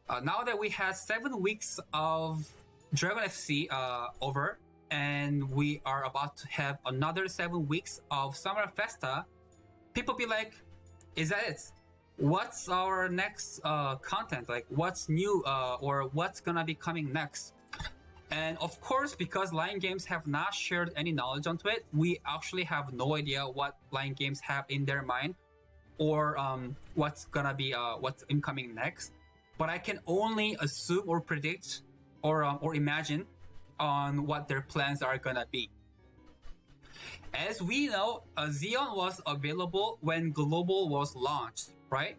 Now that we had 7 weeks of Dragon FC over, and we are about to have another 7 weeks of Summer Festa, people be like, is that it? What's our next content? Like, what's new or what's gonna be coming next? And of course, because Lion Games have not shared any knowledge onto it, we actually have no idea what Lion Games have in their mind or what's gonna be what's incoming next. But I can only assume or predict or imagine on what their plans are gonna be. As we know, Xeon was available when Global was launched, right?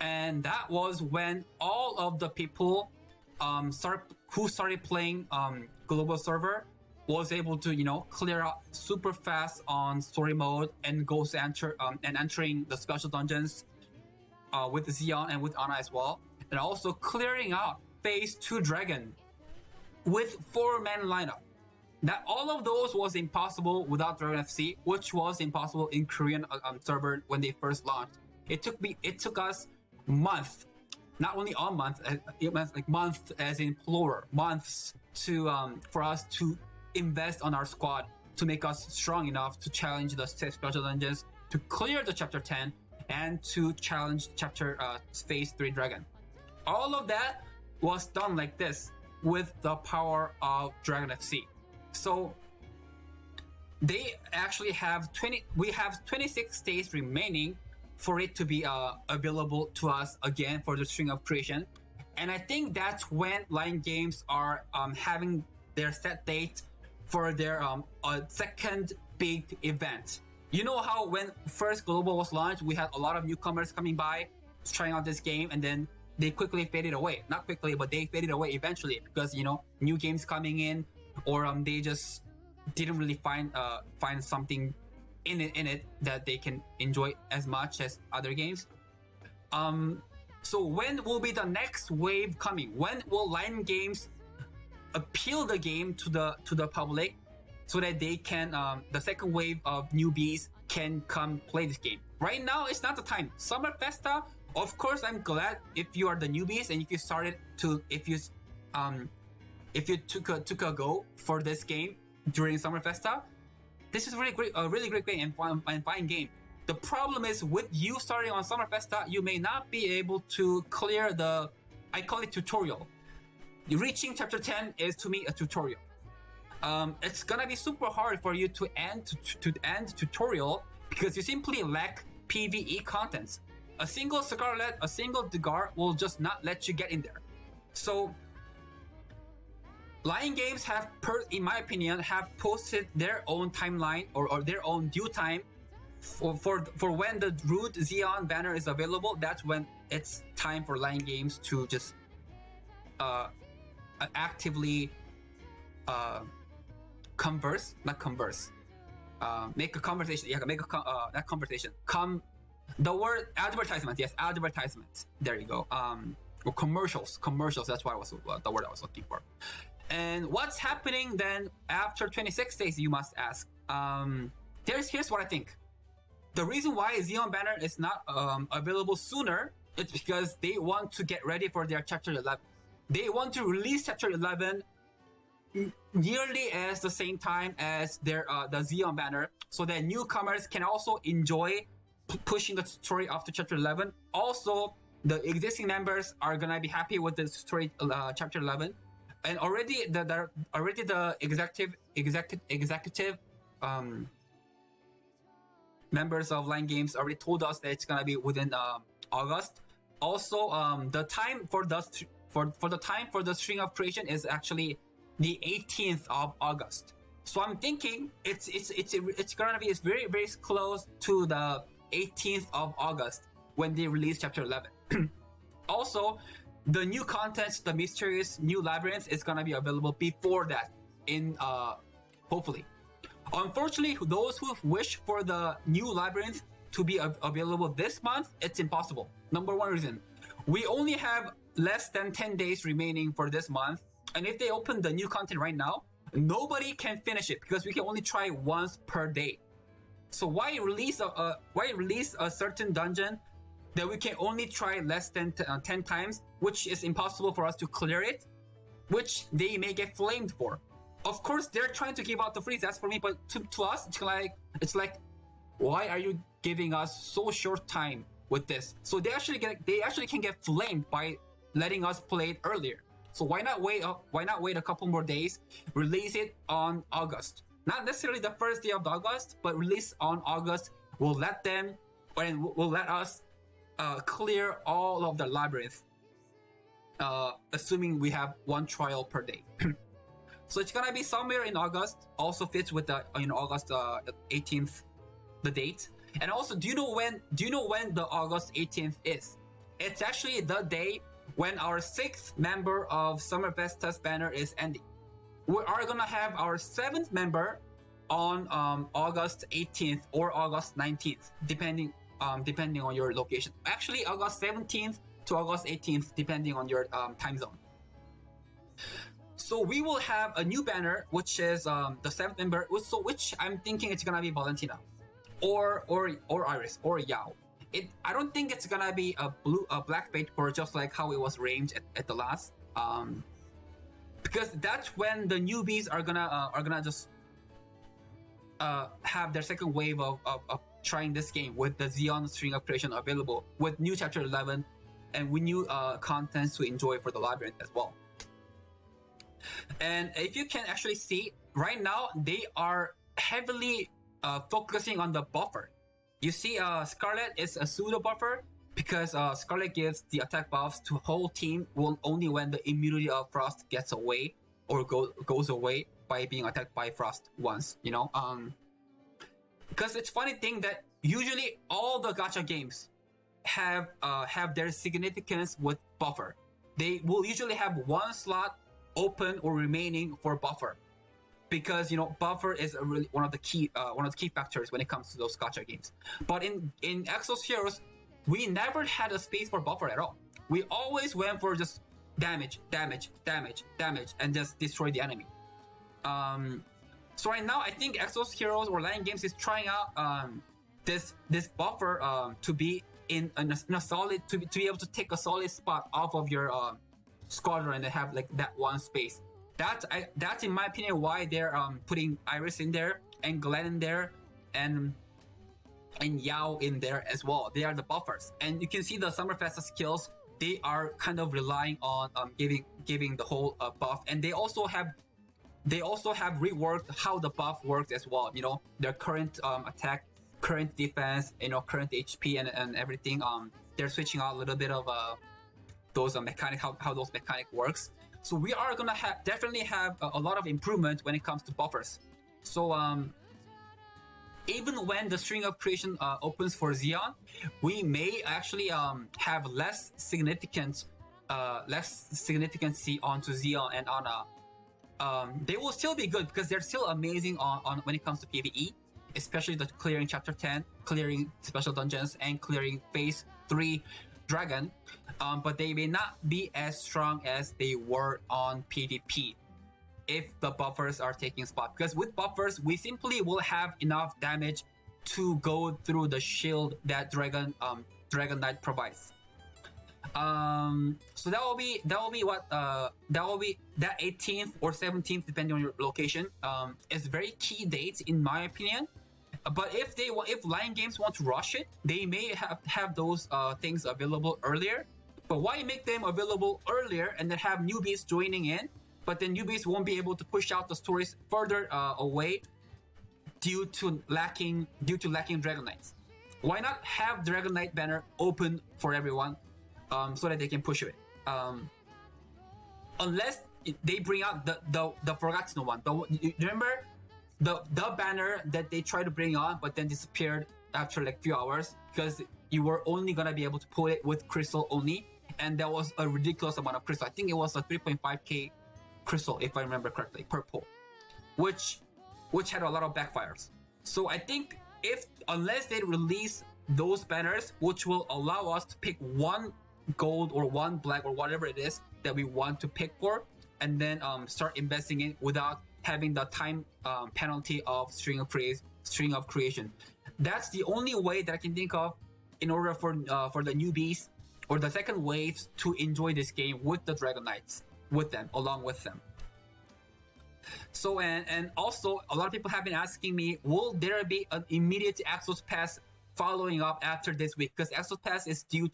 And that was when all of the people who started playing Global server was able to, clear out super fast on story mode and entering the special dungeons with Xeon and with Ana as well. And also clearing out Phase 2 Dragon with 4-man lineup. That all of those was impossible without Dragon FC, which was impossible in Korean server when they first launched. It took us months, not only a month, it meant like months as in plural, months for us to invest on our squad to make us strong enough to challenge the special dungeons, to clear the chapter 10, and to challenge chapter Phase 3 Dragon. All of that was done like this with the power of Dragon FC. So they actually have 26 days remaining for it to be available to us again for the string of creation. And I think that's when Lion Games are having their set date for their second big event. You know how when first Global was launched, we had a lot of newcomers coming by, trying out this game, and then they quickly faded away. Not quickly, but they faded away eventually because, new games coming in, or they just didn't really find something in it that they can enjoy as much as other games. So when will be the next wave coming? When will Lion Games appeal the game to the public so that they can the second wave of newbies can come play this game? Right now, it's not the time. Summer Festa, of course, I'm glad if you are the newbies and if you took a go for this game during Summer Festa. This is really great, a really great game and fine game. The problem is with you starting on Summer Festa, you may not be able to clear I call it tutorial. Reaching chapter 10 is to me a tutorial. It's gonna be super hard for you to end tutorial because you simply lack PvE contents. A single Scarlet, a single Degar will just not let you get in there. So Lion Games have, in my opinion, have posted their own timeline or their own due time for when the Root Xeon banner is available. That's when it's time for Lion Games to just actively make a conversation. Yeah, make that conversation. The word advertisement. Yes, advertisement. There you go. Or commercials. That's what the word I was looking for. And what's happening then after 26 days, you must ask. Here's what I think. The reason why Xeon banner is not available sooner is because they want to get ready for their chapter 11. They want to release chapter 11 nearly as the same time as their the Xeon banner, so that newcomers can also enjoy pushing the story up to chapter 11. Also, the existing members are gonna be happy with the story chapter 11. And already the executive members of Lion Games already told us that it's gonna be within August. Also, the time for the string of creation is actually the 18th of August. So I'm thinking it's gonna be very very close to the 18th of August when they release chapter 11. Also, the new content, the mysterious new Labyrinth, is gonna be available before that, in hopefully. Unfortunately, those who wish for the new Labyrinth to be available this month, it's impossible. Number one reason, we only have less than 10 days remaining for this month, and if they open the new content right now, nobody can finish it because we can only try once per day. So why release a certain dungeon that we can only try less than 10 times, which is impossible for us to clear it, which they may get flamed for. Of course, they're trying to give out the free stats for me, but to us, it's like, why are you giving us so short time with this? So they actually can get flamed by letting us play it earlier. So why not wait a couple more days, release it on August. Not necessarily the first day of August, but release on August. We'll let us clear all of the labyrinth, assuming we have one trial per day. So it's gonna be somewhere in August. Also fits with the August 18th, the date. And also, do you know when the August 18th is? It's actually the day when our 6th member of Summerfesta's banner is ending. We are gonna have our 7th member on August 18th or August 19th, depending on your location. Actually, August 17th to August 18th, depending on your time zone. So we will have a new banner, which is the 7th member. Which I'm thinking it's gonna be Valentina, or Iris, or Yao. I don't think it's gonna be a black bait core, just like how it was ranged at the last. Because that's when the newbies are gonna just have their second wave of trying this game with the Xeon String of Creation available, with new chapter 11 and with new contents to enjoy for the Labyrinth as well. And if you can actually see right now, they are heavily focusing on the buffer. You see, Scarlet is a pseudo buffer because Scarlet gives the attack buffs to whole team only when the immunity of Frost gets away or goes away by being attacked by Frost once. Because it's funny thing that usually all the gacha games have their significance with buffer. They will usually have one slot open or remaining for buffer, because buffer is really one of the key factors when it comes to those gacha games. But in Exos Heroes, we never had a space for buffer at all. We always went for just damage, and just destroy the enemy. So right now, I think Exos Heroes or Lion Games is trying out this buffer to be in a solid, to be able to take a solid spot off of your squadron and have like that one space. That's in my opinion why they're putting Iris in there and Glenn in there and Yao in there as well. They are the buffers, and you can see the Summerfesta skills. They are kind of relying on giving the whole buff, and they also have reworked how the buff works as well. Their current attack, current defense, current HP and everything. They're switching out a little bit of those mechanic, how those mechanic works. So we are gonna definitely have a lot of improvement when it comes to buffers. So even when the String of Creation opens for Xeon, we may actually have less significance onto Xeon and Ana. They will still be good because they're still amazing on when it comes to PvE, especially the clearing chapter 10, clearing special dungeons, and clearing phase 3 dragon. But they may not be as strong as they were on PvP if the buffers are taking spot. Because with buffers, we simply will have enough damage to go through the shield that Dragon Knight provides. So that will be that 18th or 17th, depending on your location. It's very key dates in my opinion. But if Lion Games want to rush it, they may have those things available earlier. But why make them available earlier and then have newbies joining in? But then newbies won't be able to push out the stories further away due to lacking Dragon Knights. Why not have Dragon Knight banner open for everyone, so that they can push it? Unless they bring out the forgotten one. Remember the banner that they tried to bring on, but then disappeared after like few hours because you were only gonna be able to pull it with crystal only, and that was a ridiculous amount of crystal. I think it was a 3.5k crystal, if I remember correctly, per pull, which had a lot of backfires. So I think unless they release those banners, which will allow us to pick one gold or one black or whatever it is that we want to pick for, and then start investing in without having the time penalty of string of creation. That's the only way that I can think of in order for the newbies or the second waves to enjoy this game with the Dragon Knights along with them. So and also a lot of people have been asking me, will there be an immediate Exos Pass following up after this week? Because Exos Pass is due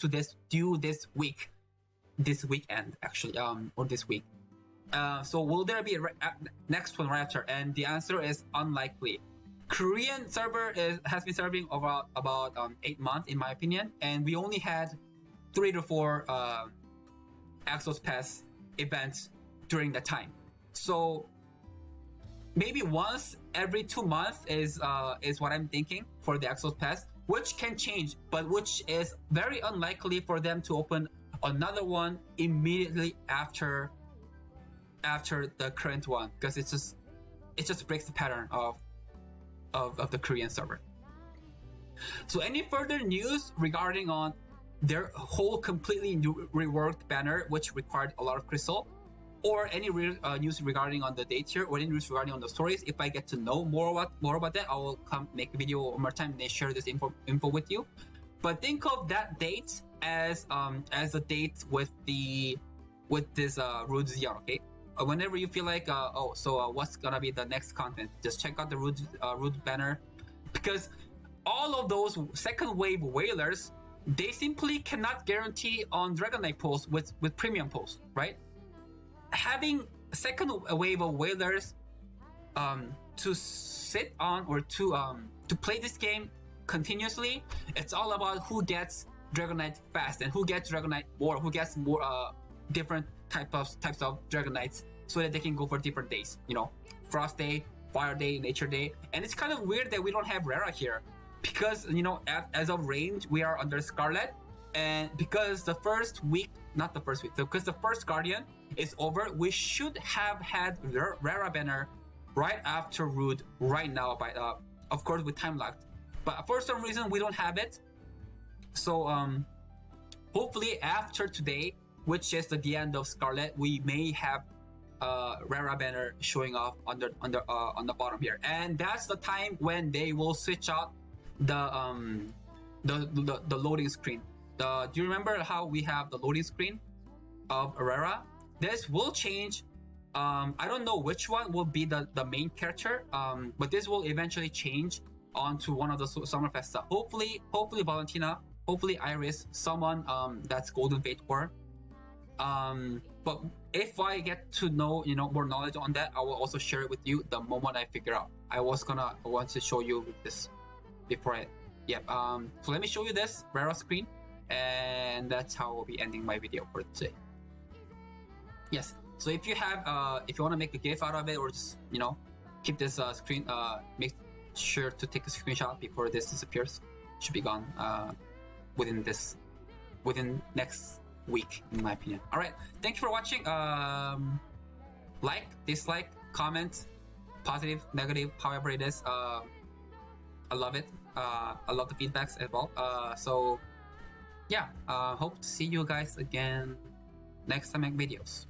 this weekend actually, or this week. So will there be a next one right after? And the answer is unlikely. Korean server has been serving about 8 months in my opinion, and we only had 3 to 4 Exos Pass events during that time. So maybe once every 2 months is what I'm thinking for the Exos Pass, which can change, but which is very unlikely for them to open another one immediately after the current one, because it just breaks the pattern of the Korean server. So any further news regarding on their whole completely new reworked banner, which required a lot of crystal, or any news regarding on the date here, or any news regarding on the stories, if I get to know more about that, I will come make a video one more time and share this info with you. But think of that date as a date with this Root Zeon, okay? Whenever you feel like what's gonna be the next content, just check out the Root banner, because all of those second wave whalers, they simply cannot guarantee on Dragon Knight posts with premium posts, right? Having a second wave of whalers to sit on or to play this game continuously, it's all about who gets Dragon Knight fast and who gets Dragon Knight more, who gets more different types of Dragon Knights, so that they can go for different days, you know, Frost Day, Fire Day, Nature Day. And it's kind of weird that we don't have Rara here, because, you know, as of range we are under Scarlet, and because the first Guardian is over, we should have had Rara banner right after Root right now, by of course with time lag, but for some reason we don't have it. So hopefully after today, which is the end of Scarlet, we may have Rara banner showing up on the bottom here, and that's the time when they will switch out the loading screen. Do you remember how we have the loading screen of Rara? This will change. I don't know which one will be the main character, but this will eventually change onto one of the Summer Festa. Hopefully Valentina, hopefully Iris, someone that's Golden Fate War. But if I get to know, you know, more knowledge on that, I will also share it with you the moment I figure out. I want to show you this before so let me show you this Rara screen, and that's how I'll be ending my video for today. Yes, so if you want to make a GIF out of it, or just, you know, keep this screen, make sure to take a screenshot before this disappears. It should be gone within next week, in my opinion. All right, thank you for watching. Like, dislike, comment, positive, negative, however it is. I love it. I love the feedbacks as well. So yeah, hope to see you guys again next time I make videos.